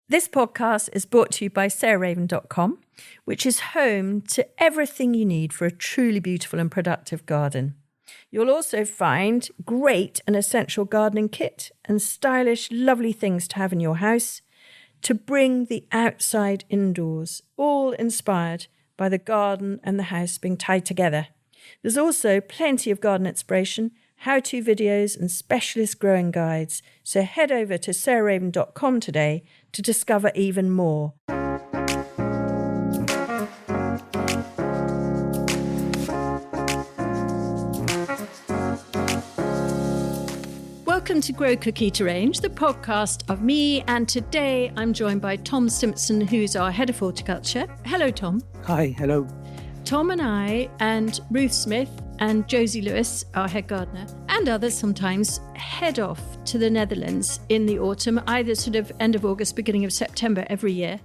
This podcast is brought to you by sarahraven.com, which is home to everything you need for a truly beautiful and productive garden. You'll also find great and essential gardening kit and stylish, lovely things to have in your house to bring the outside indoors, all inspired by the garden and the house being tied together. There's also plenty of garden inspiration, how-to videos and specialist growing guides. So head over to sarahraven.com today to discover even more. Welcome to Grow Cook Eat Arrange, the podcast of me, and today I'm joined by Tom Stimpson, who's our head of horticulture. Hello, Tom. Hi, hello. Tom and I and Ruth Smith and Josie Lewis, our head gardener, and others sometimes head off to the Netherlands in the autumn, either sort of end of August, beginning of September every year,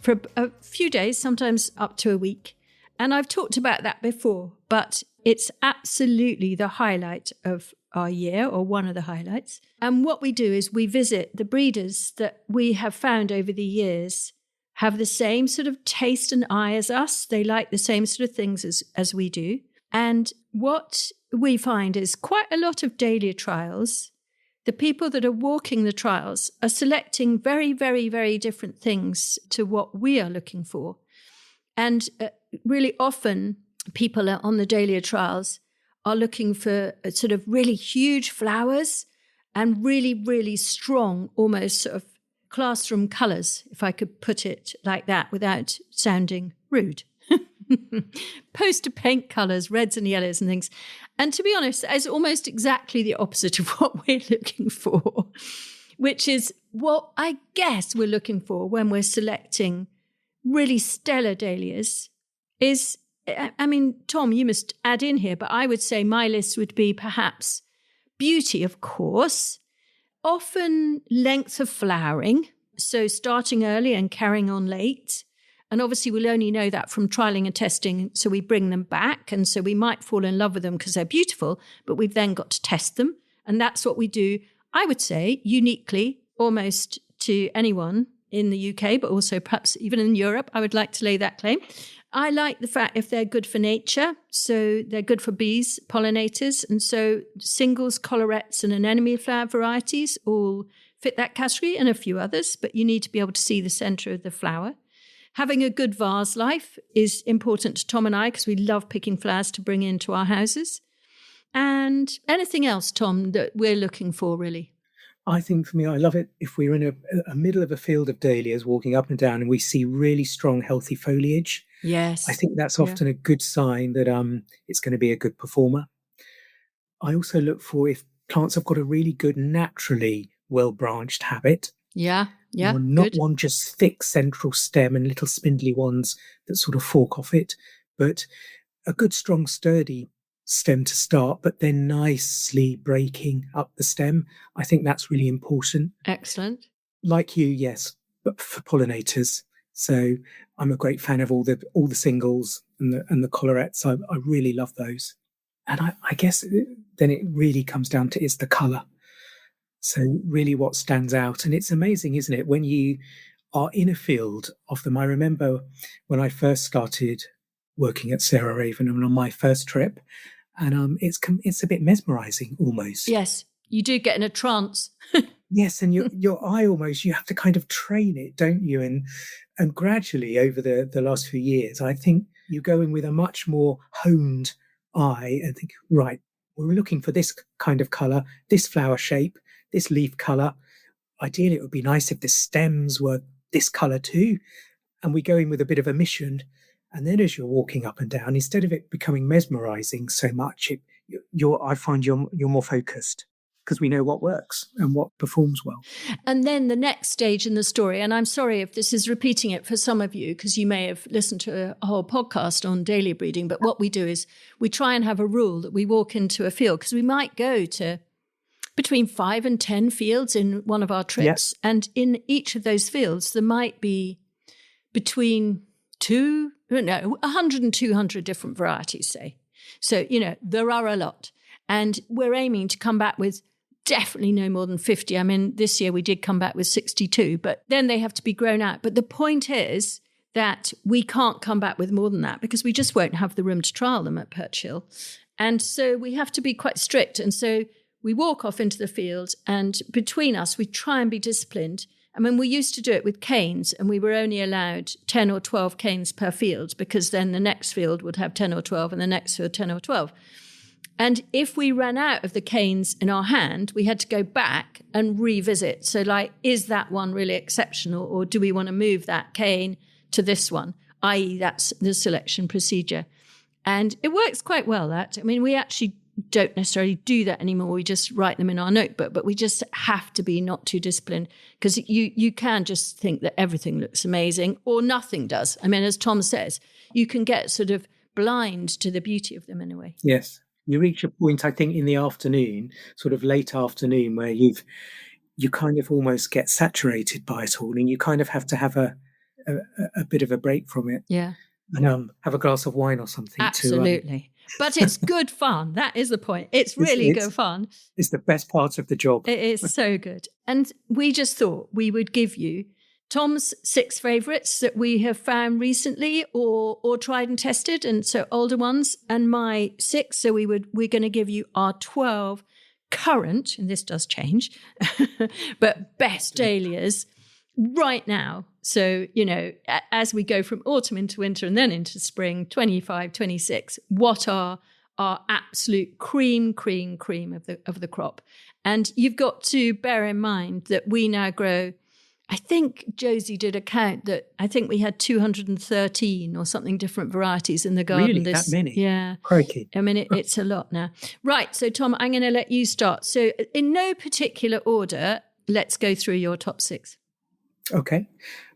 for a few days, sometimes up to a week. And I've talked about that before, but it's absolutely the highlight of our year, or one of the highlights. And what we do is we visit the breeders that we have found over the years have the same sort of taste and eye as us. They like the same sort of things as we do. And what we find is quite a lot of dahlia trials. The people that are walking the trials are selecting very, very, very different things to what we are looking for. And really often people are on the dahlia trials are looking for sort of really huge flowers and really, really strong, almost sort of classroom colours, if I could put it like that without sounding rude. Poster paint colours, reds and yellows and things. And to be honest, it's almost exactly the opposite of what we're looking for, which is what I guess we're looking for when we're selecting really stellar dahlias is, I mean, Tom, you must add in here, but I would say my list would be perhaps beauty, of course, often length of flowering, so starting early and carrying on late. And obviously we'll only know that from trialing and testing, so we bring them back, and so we might fall in love with them because they're beautiful, but we've then got to test them. And that's what we do, I would say, uniquely, almost to anyone in the UK, but also perhaps even in Europe. I would like to lay that claim. I like the fact if they're good for nature, so they're good for bees, pollinators, and so singles, collarettes, and anemone flower varieties all fit that category, and a few others, but you need to be able to see the centre of the flower. Having a good vase life is important to Tom and I because we love picking flowers to bring into our houses. And anything else, Tom, that we're looking for, really? I think for me, I love it if we're in a middle of a field of dahlias walking up and down and we see really strong, healthy foliage. Yes. I think that's often a good sign that it's going to be a good performer. I also look for if plants have got a really good, naturally well-branched habit. Yeah. Not good. One just thick central stem and little spindly ones that sort of fork off it, but a good, strong, sturdy stem to start, but then nicely breaking up the stem. I think that's really important. Excellent. Like you, yes, but for pollinators. So I'm a great fan of all the singles and the collarettes. I really love those. And I guess then it really comes down to it's the colour. So really what stands out. And it's amazing, isn't it, when you are in a field of them. I remember when I first started working at Sarah Raven and on my first trip, and it's a bit mesmerising almost. Yes, you do get in a trance. Yes, and your eye almost, you have to kind of train it, don't you? And gradually over the last few years, I think you go in with a much more honed eye and think, right, we're looking for this kind of colour, this flower shape, this leaf colour. Ideally, it would be nice if the stems were this colour too. And we go in with a bit of a mission. And then as you're walking up and down, instead of it becoming mesmerising so much, I find you're more focused because we know what works and what performs well. And then the next stage in the story, and I'm sorry if this is repeating it for some of you because you may have listened to a whole podcast on dahlia breeding, but what we do is we try and have a rule that we walk into a field because we might go to between 5 and 10 fields in one of our trips. Yes. And in each of those fields, there might be between 100 and 200 different varieties, say. So, there are a lot. And we're aiming to come back with definitely no more than 50. I mean, this year we did come back with 62, but then they have to be grown out. But the point is that we can't come back with more than that because we just won't have the room to trial them at Perch Hill. And so we have to be quite strict. And so we walk off into the field, and between us, we try and be disciplined. I mean, we used to do it with canes, and we were only allowed 10 or 12 canes per field, because then the next field would have 10 or 12 and the next field 10 or 12. And if we ran out of the canes in our hand, we had to go back and revisit. So like, is that one really exceptional, or do we want to move that cane to this one, i.e. that's the selection procedure? And it works quite well, that. I mean, we actually don't necessarily do that anymore. We just write them in our notebook, but we just have to be not too disciplined, because you can just think that everything looks amazing or nothing does. I mean, as Tom says, you can get sort of blind to the beauty of them in a way. Yes. You reach a point, I think, in the afternoon, sort of late afternoon, where you kind of almost get saturated by it all, and you kind of have to have a bit of a break from it. Yeah. And have a glass of wine or something. Absolutely. But it's good fun. That is the point. It's really good fun. It's the best part of the job. It is so good. And we just thought we would give you Tom's 6 favourites that we have found recently or tried and tested, and so older ones, and my 6. So we're going to give you our 12 current, and this does change, but best dahlias right now. So, you know, as we go from autumn into winter and then into spring, 25, 26, what are our absolute cream of the crop? And you've got to bear in mind that we now grow, I think Josie did a count that I think we had 213 or something different varieties in the garden. Really? That many? Yeah. Crikey. I mean, it's a lot now. Right. So, Tom, I'm going to let you start. So in no particular order, let's go through your top 6. Okay.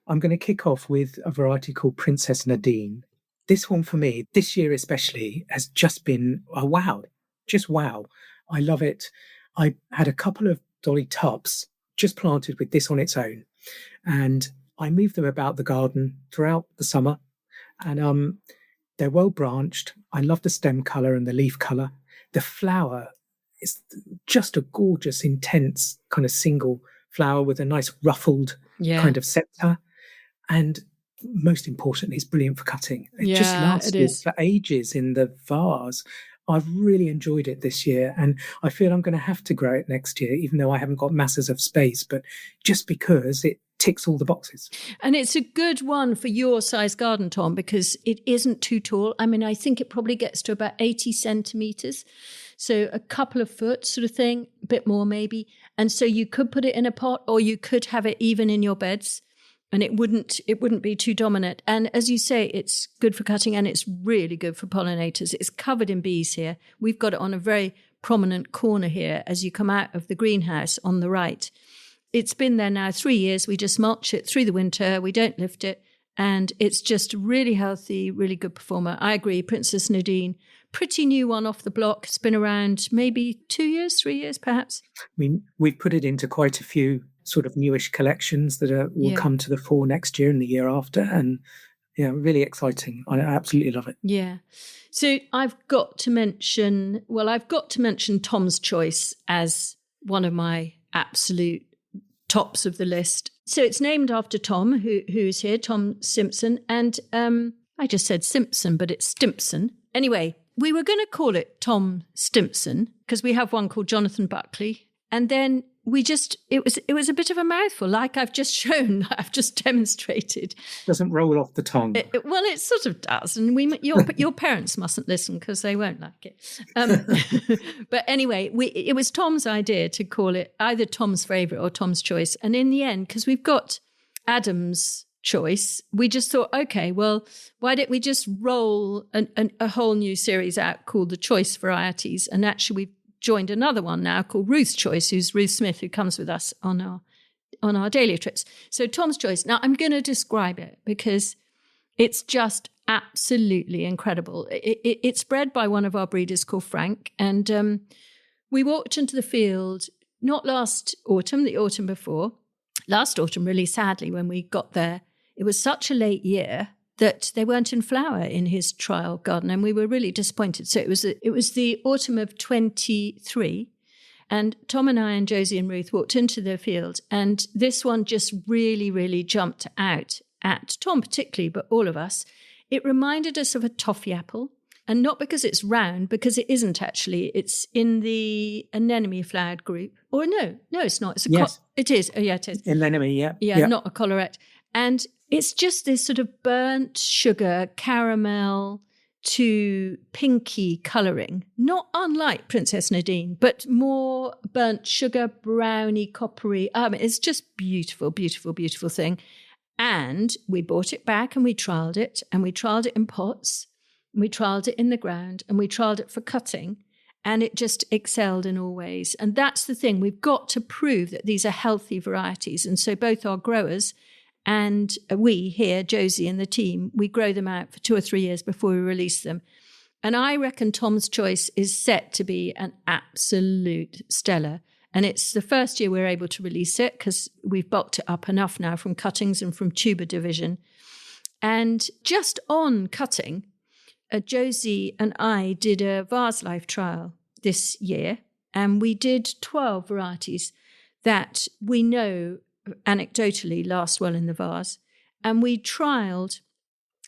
I'm going to kick off with a variety called Princess Nadine. This one for me, this year especially, has just been a wow. Just wow. I love it. I had a couple of dolly tubs just planted with this on its own, and I moved them about the garden throughout the summer, and they're well branched. I love the stem colour and the leaf colour. The flower is just a gorgeous, intense kind of single flower with a nice ruffled kind of sceptre. And most importantly, it's brilliant for cutting. It just lasted for ages in the vase. I've really enjoyed it this year, and I feel I'm going to have to grow it next year, even though I haven't got masses of space, but just because it ticks all the boxes. And it's a good one for your size garden, Tom, because it isn't too tall. I mean, I think it probably gets to about 80 centimetres. So a couple of foot sort of thing, a bit more maybe. And so you could put it in a pot, or you could have it even in your beds, and it wouldn't be too dominant. And as you say, it's good for cutting, and it's really good for pollinators. It's covered in bees here. We've got it on a very prominent corner here as you come out of the greenhouse on the right. It's been there now 3 years. We just mulch it through the winter. We don't lift it. And it's just really healthy, really good performer. I agree. Princess Nadine, pretty new one off the block. It's been around maybe 2 years, 3 years, perhaps. I mean, we've put it into quite a few sort of newish collections that will come to the fore next year and the year after. And really exciting. I absolutely love it. Yeah. So I've got to mention Tom's Choice as one of my absolute tops of the list. So it's named after Tom, who's here, Tom Stimpson. And I just said Simpson, but it's Stimpson. Anyway, we were going to call it Tom Stimpson because we have one called Jonathan Buckley. And then it was a bit of a mouthful, like I've just shown, I've just demonstrated. Doesn't roll off the tongue. Well, it sort of does. And your parents mustn't listen because they won't like it. But anyway, it was Tom's idea to call it either Tom's Favourite or Tom's Choice. And in the end, because we've got Adam's Choice, we just thought, okay, well, why don't we just roll a whole new series out called the Choice Varieties? And actually we've joined another one now called Ruth's Choice, who's Ruth Smith, who comes with us on our Dahlia trips. So Tom's Choice. Now I'm going to describe it because it's just absolutely incredible. It's bred by one of our breeders called Frank, and we walked into the field not last autumn, the autumn before. Last autumn, really sadly, when we got there, it was such a late year that they weren't in flower in his trial garden, and we were really disappointed. So it was the autumn of 23, And Tom and I and Josie and Ruth walked into the field, and this one just really, really jumped out at Tom particularly, but all of us. It reminded us of a toffee apple, and not because it's round, because it isn't actually. It's in the anemone flowered group. Or no, it's not. It's a yes. It is. Oh, yeah, it is. Anemone, yeah. Yeah, not a collarette. And it's just this sort of burnt sugar, caramel to pinky colouring, not unlike Princess Nadine, but more burnt sugar, browny, coppery. It's just beautiful, beautiful, beautiful thing. And we bought it back and we trialled it, and we trialled it in pots, and we trialled it in the ground, and we trialled it for cutting, and it just excelled in all ways. And that's the thing. We've got to prove that these are healthy varieties. And so both our growers and we here, Josie and the team, we grow them out for 2 or 3 years before we release them. And I reckon Tom's Choice is set to be an absolute stellar. And it's the first year we're able to release it because we've bulked it up enough now from cuttings and from tuber division. And just on cutting, Josie and I did a Vase Life trial this year, and we did 12 varieties that we know anecdotally last well in the vase. And we trialled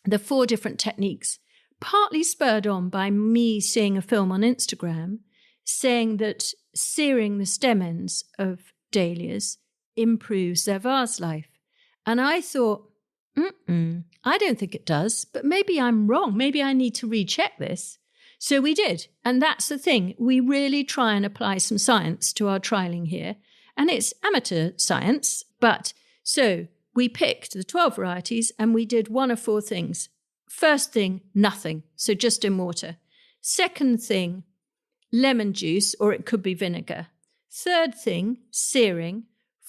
the 4 different techniques, partly spurred on by me seeing a film on Instagram saying that searing the stem ends of dahlias improves their vase life. And I thought, I don't think it does, but maybe I'm wrong. Maybe I need to recheck this. So we did. And that's the thing. We really try and apply some science to our trialling here. And it's amateur science. But so we picked the 12 varieties and we did 1 of 4 things. First thing, nothing. So just in water. Second thing, lemon juice, or it could be vinegar. Third thing, searing.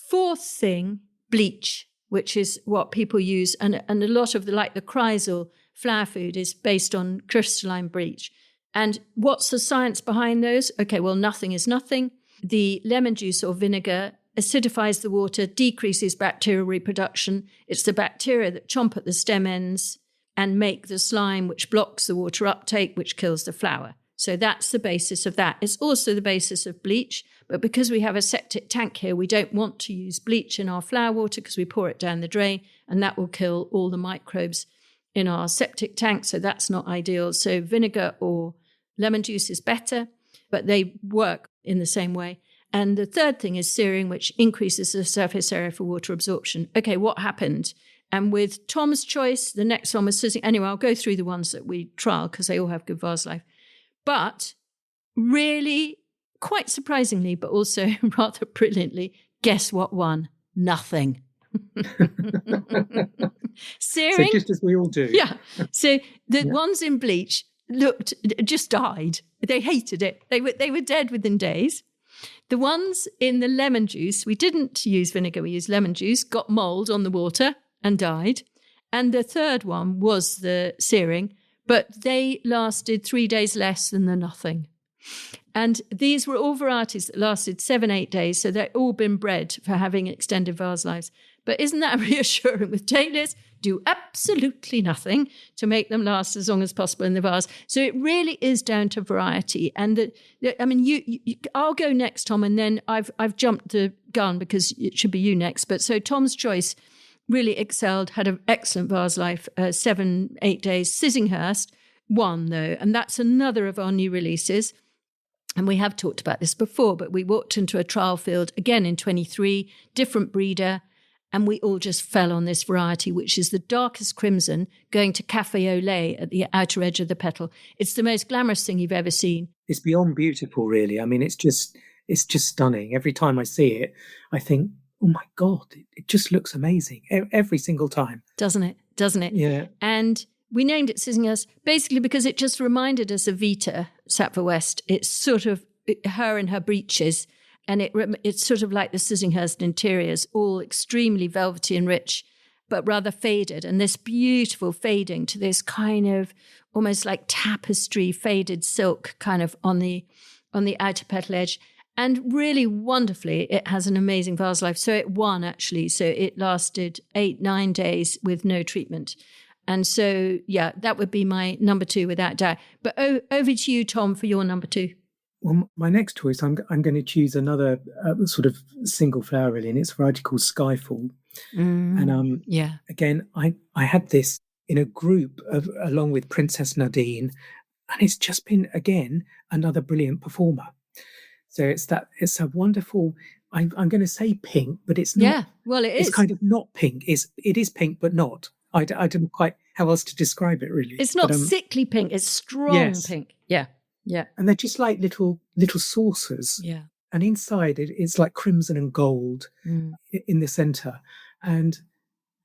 Fourth thing, bleach, which is what people use. And a lot of the Chrysal flower food is based on crystalline bleach. And what's the science behind those? Okay, well, nothing is nothing. The lemon juice or vinegar acidifies the water, decreases bacterial reproduction. It's the bacteria that chomp at the stem ends and make the slime, which blocks the water uptake, which kills the flower. So that's the basis of that. It's also the basis of bleach. But because we have a septic tank here, we don't want to use bleach in our flower water because we pour it down the drain, and that will kill all the microbes in our septic tank. So that's not ideal. So vinegar or lemon juice is better, but they work in the same way. And the third thing is searing, which increases the surface area for water absorption. Okay, what happened? And with Tom's Choice, the next one was sizzling. Anyway, I'll go through the ones that we trial because they all have good vase life. But really, quite surprisingly, but also rather brilliantly, guess what won? Nothing. Searing. So just as we all do. Yeah. So the ones in bleach just died. They hated it. They were dead within days. The ones in the lemon juice, we didn't use vinegar, we used lemon juice, got mold on the water and died. And the third one was the searing, but they lasted 3 days less than the nothing. And these were all varieties that lasted 7-8 days, so they've all been bred for having extended vase lives. But isn't that reassuring? With dahlias, do absolutely nothing to make them last as long as possible in the vase. So it really is down to variety. And I'll go next, Tom, and then I've jumped the gun because it should be you next. But so Tom's Choice really excelled, had an excellent vase life, 7-8 days. Sissinghurst won, though, and that's another of our new releases. And we have talked about this before, but we walked into a trial field again in 23, different breeder, and we all just fell on this variety, which is the darkest crimson going to cafe au lait at the outer edge of the petal. It's the most glamorous thing you've ever seen. It's beyond beautiful, really. I mean, it's just stunning. Every time I see it, I think, oh my God, it just looks amazing every single time. Doesn't it? Yeah. And we named it Sissinghurst basically because it just reminded us of Vita, Sapphire West. It's sort of her in her breeches, and it's sort of like the Sissinghurst interiors, all extremely velvety and rich, but rather faded. And this beautiful fading to this kind of almost like tapestry faded silk kind of on the outer petal edge. And really wonderfully, it has an amazing vase life. So it won, actually. So it lasted 8-9 days with no treatment. And so, yeah, that would be my number 2 without doubt. But over to you, Tom, for your number 2. Well, my next choice, I'm going to choose another sort of single flower really, and it's a variety called Skyfall. And Yeah. again, I had this in a group along with Princess Nadine, and it's just been again another brilliant performer. So it's a wonderful. I'm going to say pink, but it's not. Yeah, well, it It's is. kind of not pink. It is pink, but not. I don't know quite how else to describe it really. It's not But, sickly pink. It's strong yes, pink. Yeah, yeah, and they're just like little saucers. yeah. And inside it's like crimson and gold Mm, in the center. And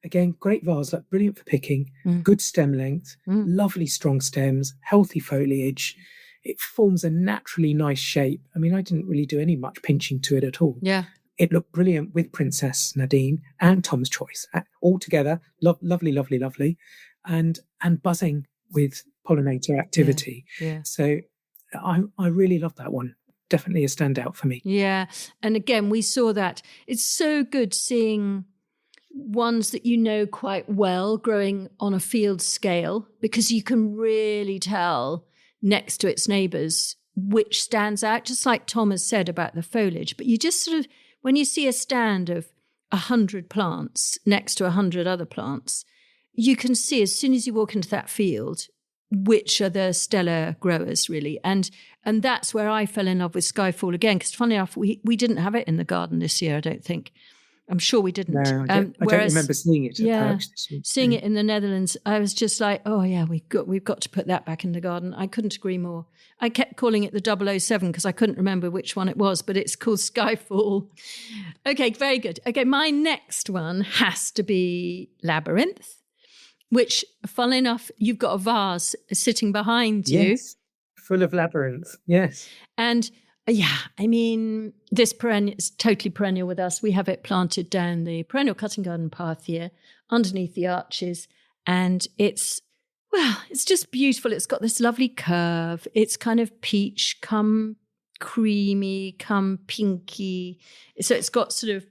again, great vase, like brilliant for picking, mm, good stem length, mm. lovely strong stems, healthy foliage. It forms a naturally nice shape. I mean, I didn't really do any much pinching to it at all. Yeah. It looked brilliant with Princess Nadine and Tom's Choice all together. Lovely, lovely, lovely, and buzzing with pollinator activity. Yeah. So I really love that one. Definitely a standout for me. Yeah. And again, we saw that. It's so good seeing ones that you know quite well growing on a field scale, because you can really tell next to its neighbours which stands out, just like Tom has said about the foliage. But you just sort of, when you see a stand of 100 plants next to 100 other plants, you can see as soon as you walk into that field which are the stellar growers, really. And that's where I fell in love with Skyfall again, because funny enough, we didn't have it in the garden this year, I don't think. I'm sure we didn't. No, I don't remember seeing it at Perch this year. Seeing it in the Netherlands, I was just like, oh yeah, we've got to put that back in the garden. I couldn't agree more. I kept calling it the 007 because I couldn't remember which one it was, but it's called Skyfall. Okay, very good. Okay, my next one has to be Labyrinth, which, funnily enough, you've got a vase sitting behind you. Yes, full of labyrinth, yes. And yeah, I mean, this perennial is totally perennial with us. We have it planted down the perennial cutting garden path here, underneath the arches. And it's just beautiful. It's got this lovely curve. It's kind of peach, come creamy, come pinky. So it's got sort of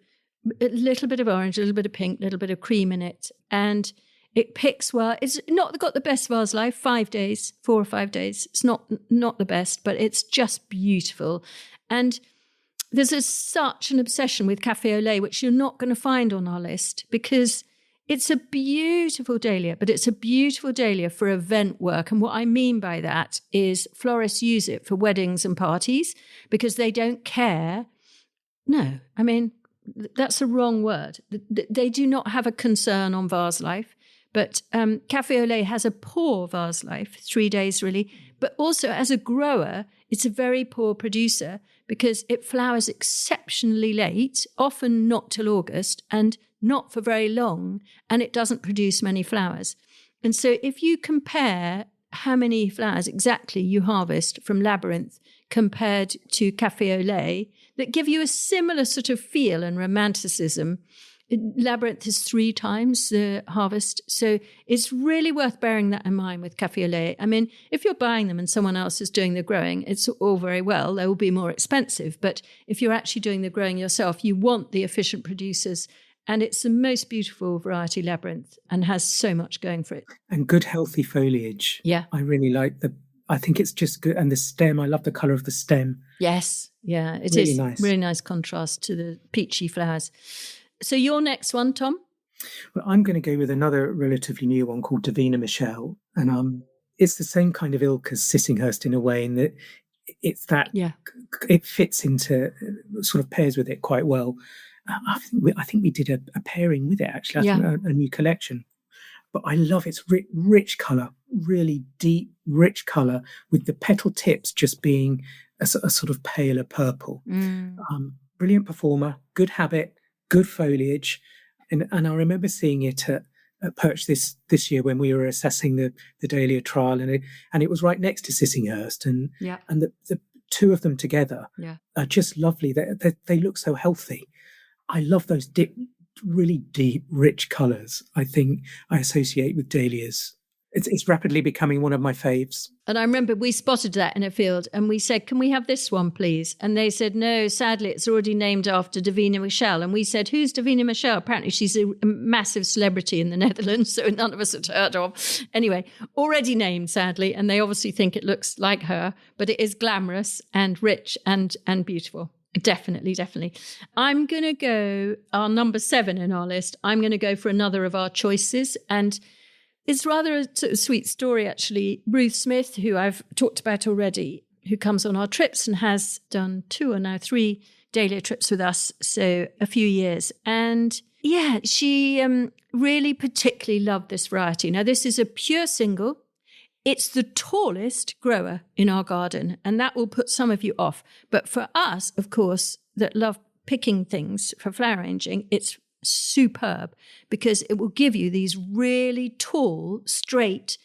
a little bit of orange, a little bit of pink, a little bit of cream in it. And it picks well. It's not got the best vase life, 5 days, 4 or 5 days. It's not the best, but it's just beautiful. And there's such an obsession with Café au lait, which you're not going to find on our list, because it's a beautiful dahlia, but it's a beautiful dahlia for event work. And what I mean by that is florists use it for weddings and parties because they don't care. No, I mean, that's a wrong word. They do not have a concern on vase life. But Café au lait has a poor vase life, 3 days really, but also as a grower, it's a very poor producer because it flowers exceptionally late, often not till August and not for very long, and it doesn't produce many flowers. And so if you compare how many flowers exactly you harvest from Labyrinth compared to Café au lait that give you a similar sort of feel and romanticism, Labyrinth is 3 times the harvest. So it's really worth bearing that in mind with Café au lait. I mean, if you're buying them and someone else is doing the growing, it's all very well. They will be more expensive. But if you're actually doing the growing yourself, you want the efficient producers. And it's the most beautiful variety, Labyrinth, and has so much going for it. And good, healthy foliage. Yeah. I really like I think it's just good. And the stem, I love the colour of the stem. Yes. Yeah, it really is. Nice. Really nice contrast to the peachy flowers. So your next one, Tom? Well, I'm going to go with another relatively new one called Davina Michelle. And it's the same kind of ilk as Sissinghurst in a way, in that it's that it fits into, sort of pairs with it quite well. I think we did a pairing with it, actually. I think a new collection. But I love its rich colour, really deep, rich colour, with the petal tips just being a sort of paler purple. Brilliant performer, good habit, good foliage. And I remember seeing it at Perch this year when we were assessing the Dahlia trial, and it was right next to Sissinghurst. And the two of them together are just lovely. They look so healthy. I love those really deep, rich colours. I think I associate with dahlias It's rapidly becoming one of my faves. And I remember we spotted that in a field and we said, can we have this one, please? And they said, no, sadly, it's already named after Davina Michelle. And we said, who's Davina Michelle? Apparently, she's a massive celebrity in the Netherlands, so none of us had heard of. Anyway, already named, sadly, and they obviously think it looks like her, but it is glamorous and rich and beautiful. Definitely, definitely. I'm going to go, our number 7 in our list, I'm going to go for another of our choices. And it's rather a sort of sweet story, actually. Ruth Smith, who I've talked about already, who comes on our trips and has done 2 or now 3 Dahlia trips with us, so a few years. And yeah, she really particularly loved this variety. Now, this is a pure single. It's the tallest grower in our garden, and that will put some of you off. But for us, of course, that love picking things for flower arranging, it's superb because it will give you these really tall, straight,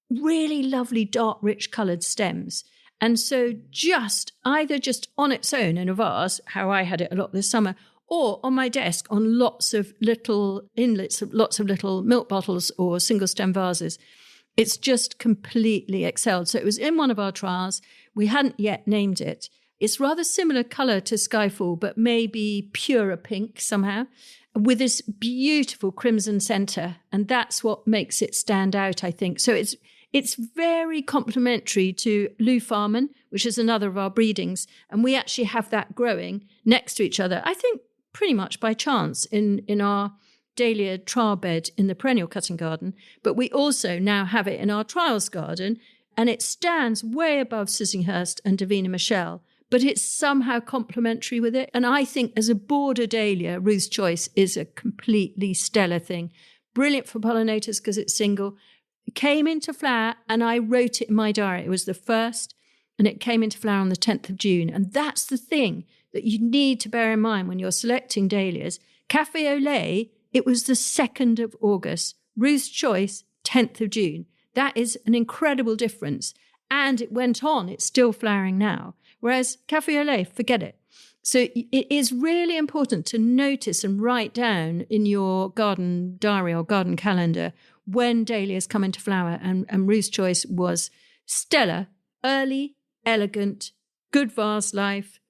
really lovely, dark, rich coloured stems. And so either just on its own in a vase, how I had it a lot this summer, or on my desk on lots of little inlets, lots of little milk bottles or single stem vases. It's just completely excelled. So it was in one of our trials. We hadn't yet named it. It's rather similar colour to Skyfall, but maybe purer pink somehow, with this beautiful crimson centre. And that's what makes it stand out, I think. So it's very complementary to Lou Farman, which is another of our breedings. And we actually have that growing next to each other, I think pretty much by chance in our Dahlia trial bed in the perennial cutting garden. But we also now have it in our trials garden, and it stands way above Sissinghurst and Davina Michelle, but it's somehow complementary with it. And I think as a border dahlia, Ruth's Choice is a completely stellar thing. Brilliant for pollinators because it's single. It came into flower, and I wrote it in my diary. It was the 1st, and it came into flower on the 10th of June. And that's the thing that you need to bear in mind when you're selecting dahlias. Cafe au lait, it was the 2nd of August. Ruth's Choice, 10th of June. That is an incredible difference. And it went on. It's still flowering now. Whereas Cafe au lait, forget it. So it is really important to notice and write down in your garden diary or garden calendar when dahlias come into flower. And Ruth's Choice was stellar, early, elegant, good vase life,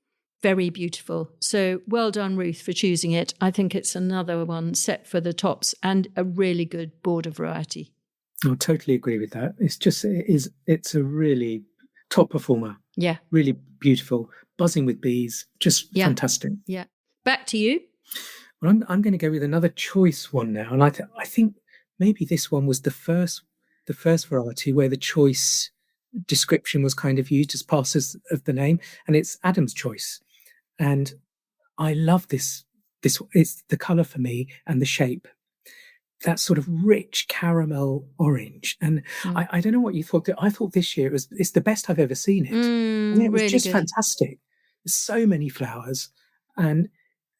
very beautiful. So well done, Ruth, for choosing it. I think it's another one set for the tops and a really good border variety. I totally agree with that. It's a really top performer. Yeah. Really beautiful, buzzing with bees, just fantastic. Yeah. Back to you. Well, I'm going to go with another choice one now. And I think maybe this one was the first variety where the choice description was kind of used as part of the name, and it's Adam's Choice. And I love this. It's the colour for me and the shape. That sort of rich caramel orange. And I don't know what you thought. I thought this year it's the best I've ever seen it. And it was really just fantastic. There's so many flowers, and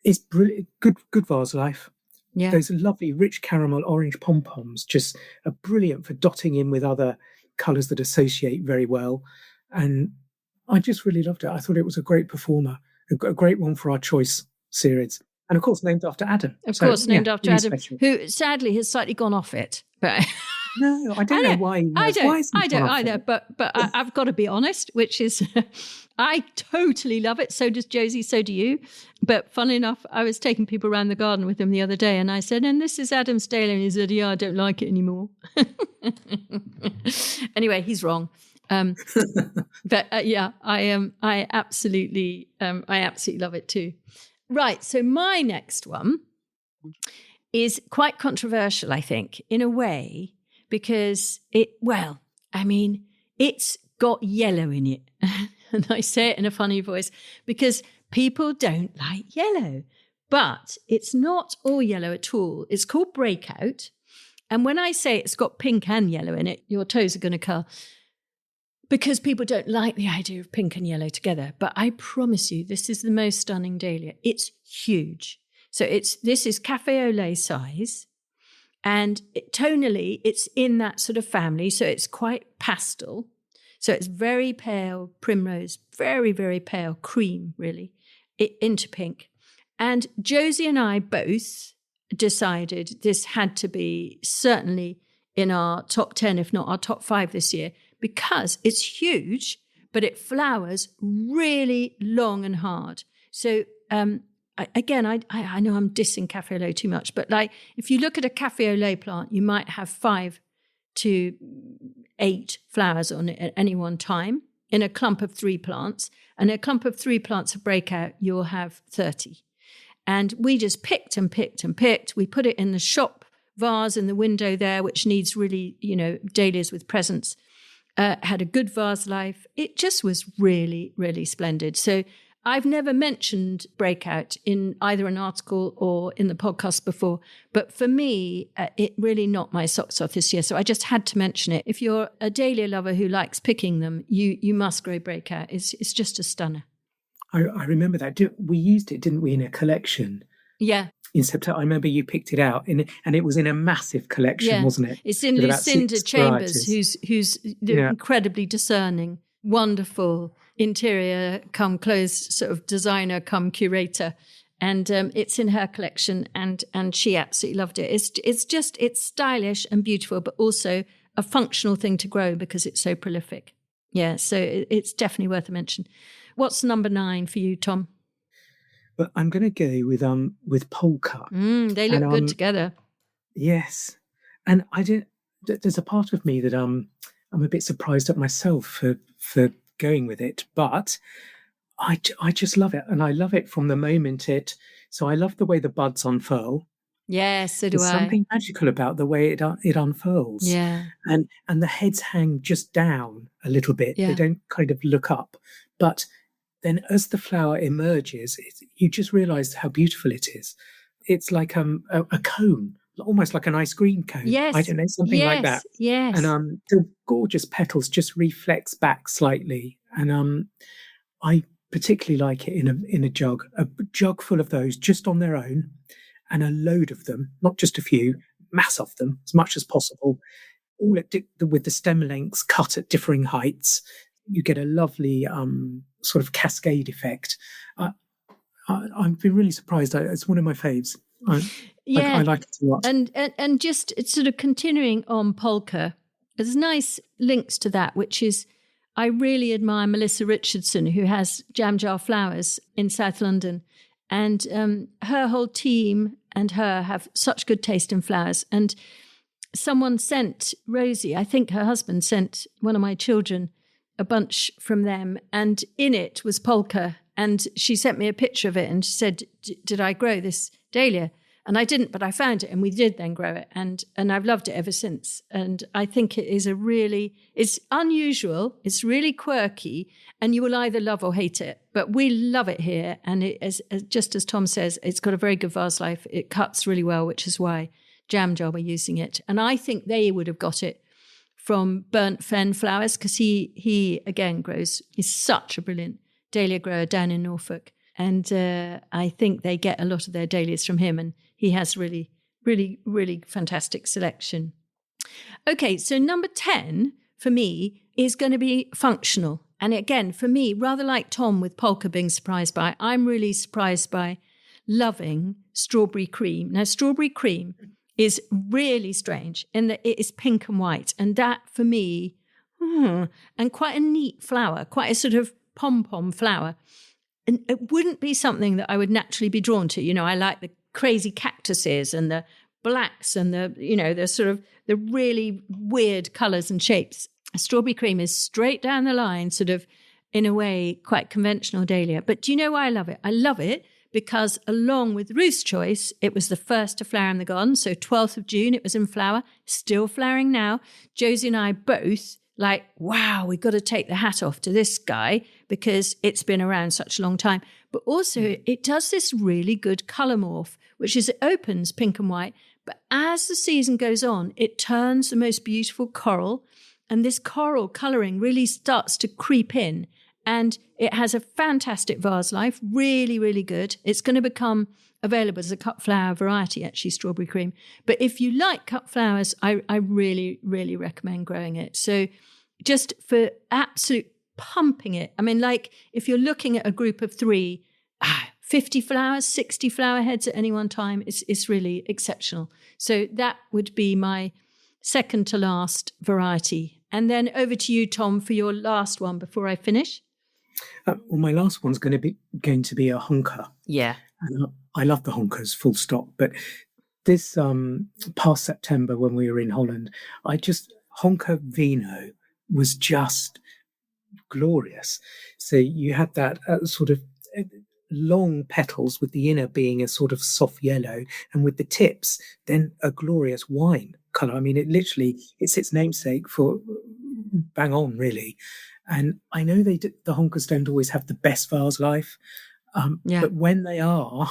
it's brilliant. Good vase life. Yeah. Those lovely rich caramel orange pom-poms just are brilliant for dotting in with other colours that associate very well. And I just really loved it. I thought it was a great performer, a great one for our choice series. And of course, named after Adam. Named after Adam, special. Who sadly has slightly gone off it. But no, I don't know why. I don't either. But I've got to be honest, which is, I totally love it. So does Josie. So do you. But funnily enough, I was taking people around the garden with him the other day, and I said, "And this is Adam's Dahlia," and he said, "Yeah, I don't like it anymore." Anyway, he's wrong. But I absolutely love it too. Right, so my next one is quite controversial, I think, in a way, because it's got yellow in it. And I say it in a funny voice because people don't like yellow. But it's not all yellow at all. It's called Breakout. And when I say it's got pink and yellow in it, your toes are going to curl. Because people don't like the idea of pink and yellow together. But I promise you, this is the most stunning dahlia. It's huge. So this is Cafe au lait size. And tonally, it's in that sort of family. So it's quite pastel. So it's very pale primrose, very, very pale cream, really, into pink. And Josie and I both decided this had to be certainly in our top 10, if not our top 5 this year, because it's huge, but it flowers really long and hard. So I know I'm dissing Café au lait too much, but like if you look at a Café au lait plant, you might have 5 to 8 flowers on it at any one time in a clump of 3 plants. And a clump of 3 plants of breakout, you'll have 30. And we just picked and picked and picked. We put it in the shop vase in the window there, which needs really, dahlias with presence. Had a good vase life. It just was really, really splendid. So I've never mentioned breakout in either an article or in the podcast before, but for me, it really knocked my socks off this year. So I just had to mention it. If you're a dahlia lover who likes picking them, you must grow breakout. It's just a stunner. I remember that. We used it, didn't we, in a collection? Yeah. In September, I remember you picked it out, and it was in a massive collection, wasn't it? It's in Lucinda Chambers, who's incredibly discerning, wonderful interior come clothes sort of designer come curator, and it's in her collection, and she absolutely loved it. It's stylish and beautiful, but also a functional thing to grow because it's so prolific. Yeah, so it's definitely worth a mention. What's number 9 for you, Tom? But I'm going to go with polka. They look good together. Yes, and there's a part of me that I'm a bit surprised at myself for going with it, but I just love it, and I love it from the moment So I love the way the buds unfurl. Yes, so do There's I. something magical about the way it unfurls. Yeah, and the heads hang just down a little bit. Yeah. They don't kind of look up, but then as the flower emerges, you just realise how beautiful it is. It's like a cone, almost like an ice cream cone. Yes. I don't know, something like that. Yes. And the gorgeous petals just reflex back slightly. And I particularly like it in a jug full of those just on their own, and a load of them, not just a few, mass of them as much as possible, all with the stem lengths cut at differing heights. You get a lovely sort of cascade effect. I've been really surprised. It's one of my faves. I like it a lot. And just sort of continuing on polka, there's nice links to that, which is I really admire Melissa Richardson, who has Jam Jar Flowers in South London. And her whole team and her have such good taste in flowers. And someone sent Rosie, I think her husband sent one of my children a bunch from them, and in it was polka. And she sent me a picture of it and she said, did I grow this dahlia? And I didn't, but I found it, and we did then grow it. And I've loved it ever since. And I think it is it's unusual, it's really quirky, and you will either love or hate it. But we love it here. And just as Tom says, it's got a very good vase life. It cuts really well, which is why Jam Jar were using it. And I think they would have got it from Burnt Fen Flowers, because he again he's such a brilliant dahlia grower down in Norfolk. And I think they get a lot of their dahlias from him, and he has really, really, really fantastic selection. Okay, so number 10 for me is going to be functional. And again, for me, rather like Tom with polka being surprised by, I'm really surprised by loving strawberry cream. Now, strawberry cream is really strange in that it is pink and white. And that, for me, and quite a neat flower, quite a sort of pom-pom flower. And it wouldn't be something that I would naturally be drawn to. I like the crazy cactuses and the blacks and the sort of the really weird colours and shapes. Strawberry cream is straight down the line, sort of, in a way, quite conventional dahlia. But do you know why I love it? I love it because along with Ruth's Choice, it was the first to flower in the garden. So 12th of June, it was in flower, still flowering now. Josie and I both like, wow, we've got to take the hat off to this guy because it's been around such a long time. But also it does this really good colour morph, which is it opens pink and white. But as the season goes on, it turns the most beautiful coral. And this coral colouring really starts to creep in. And it has a fantastic vase life, really, really good. It's going to become available as a cut flower variety, actually, strawberry cream. But if you like cut flowers, I really, really recommend growing it. So just for absolute pumping it. I mean, like if you're looking at a group of 3, 50 flowers, 60 flower heads at any one time, it's really exceptional. So that would be my second to last variety. And then over to you, Tom, for your last one before I finish. Well, my last one's going to be a honker. Yeah. And I love the honkers, full stop. But this past September when we were in Holland, honker vino was just glorious. So you had that sort of long petals with the inner being a sort of soft yellow, and with the tips then a glorious wine colour. I mean, it's its namesake for bang on, really. And I know the honkers don't always have the best vase life, but when they are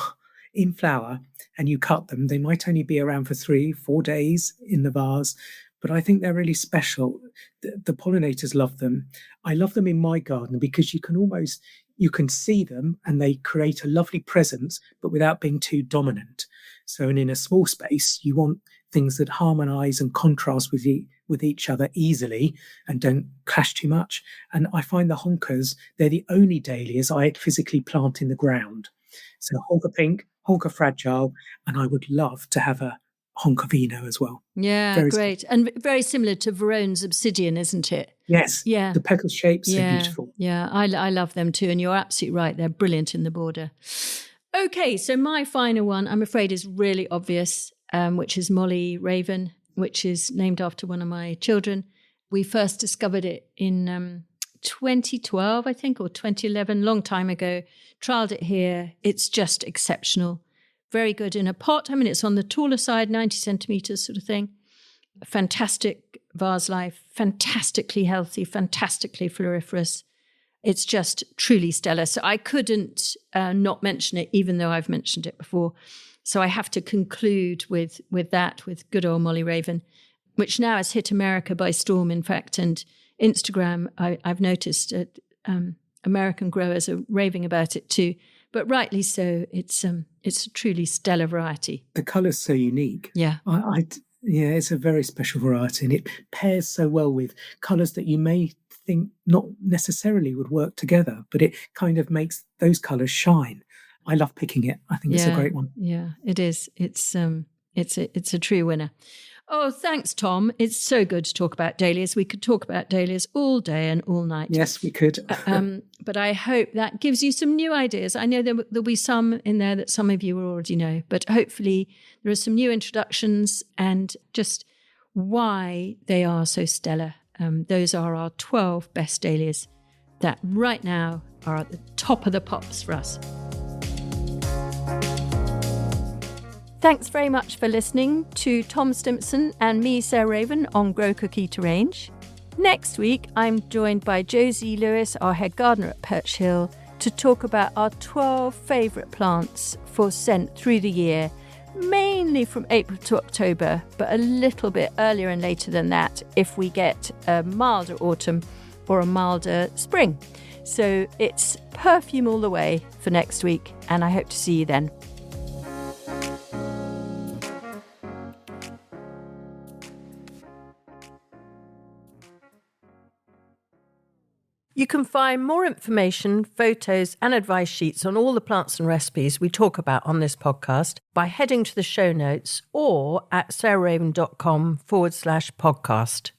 in flower and you cut them, they might only be around for 3-4 days in the vase. But I think they're really special. The pollinators love them. I love them in my garden because you can see them and they create a lovely presence, but without being too dominant. So, and in a small space, you want things that harmonise and contrast with each other easily and don't clash too much. And I find the honkers, they're the only dahlias I physically plant in the ground. So honker pink, honker fragile, and I would love to have a honker vino as well. Yeah, very great. And very similar to Verone's obsidian, isn't it? Yes. Yeah. The petal shapes are beautiful. Yeah, I love them too. And you're absolutely right. They're brilliant in the border. Okay, so my final one, I'm afraid, is really obvious, which is Molly Raven, which is named after one of my children. We first discovered it in 2012, I think, or 2011, long time ago. Trialled it here. It's just exceptional. Very good in a pot. I mean, it's on the taller side, 90 centimetres sort of thing. Fantastic vase life, fantastically healthy, fantastically floriferous. It's just truly stellar. So I couldn't not mention it, even though I've mentioned it before. So I have to conclude with good old Molly Raven, which now has hit America by storm, in fact. And Instagram, I've noticed American growers are raving about it too. But rightly so, it's a truly stellar variety. The colour's so unique. Yeah. It's a very special variety, and it pairs so well with colours that you may think not necessarily would work together, but it kind of makes those colours shine. I love picking it. I think it's a great one. Yeah, it is. It's a true winner. Oh, thanks, Tom. It's so good to talk about dahlias. We could talk about dahlias all day and all night. Yes, we could. But I hope that gives you some new ideas. I know there'll be some in there that some of you already know, but hopefully there are some new introductions and just why they are so stellar. Those are our 12 best dahlias that right now are at the top of the pops for us. Thanks very much for listening to Tom Stimpson and me, Sarah Raven, on Grow Cook Eat Arrange. Next week, I'm joined by Josie Lewis, our head gardener at Perch Hill, to talk about our 12 favourite plants for scent through the year, mainly from April to October, but a little bit earlier and later than that if we get a milder autumn or a milder spring. So it's perfume all the way for next week, and I hope to see you then. You can find more information, photos and advice sheets on all the plants and recipes we talk about on this podcast by heading to the show notes or at sarahraven.com/podcast.